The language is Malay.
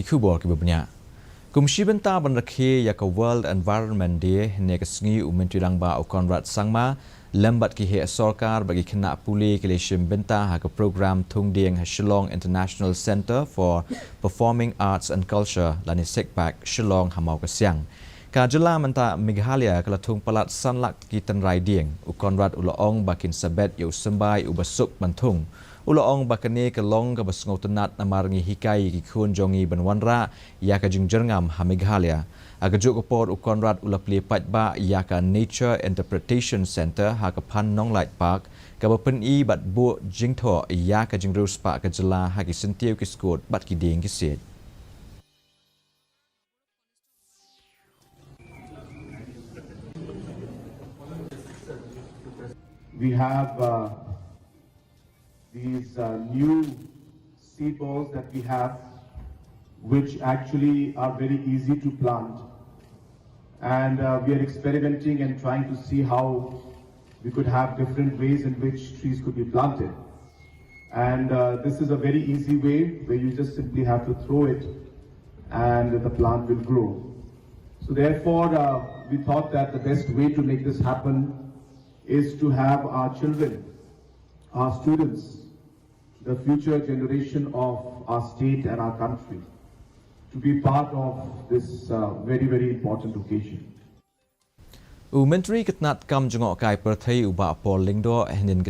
kubor ki banyak. Kumshi Bynta Banrakhe yaka World Environment Day ne kesengi Menteri Langba Conrad Sangma lembat ki Sorkar bagi Khynnah Pule ke Iashim Bynta ha ke program Thung Dieng Shillong International Center for Performing Arts and Culture lani sekbak Shillong hamau ke siang. Ka jela menta Meghalaya kala Thung palat sanlak ki tenrai Dieng Conrad ulaong bakin sabet yu sembai ubasuk bantung. Ulaong bakane ke long ke basngau tenat namarangi hikai ki khun jongi banwanra ya ka jingjerngam ha Meghalaya. Aga juk kopor Conrad ula pli patba ya ka Nature Interpretation Center ha ka Pan Nonglait Park ka bapen I bat bu jingtho ya ka jingrus pa ka jela ha ki sentiu ki skot bat ki Dieng ki set. We have these new seed balls that we have, which actually are very easy to plant. And we are experimenting and trying to see how we could have different ways in which trees could be planted. And this is a very easy way where you just simply have to throw it and the plant will grow. So therefore, we thought that the best way to make this happen is to have our children, our students, the future generation of our state and our country, to be part of this very, very important occasion. Menteri Ketnat kam jengok kai perthai uba pol lingdo ehnin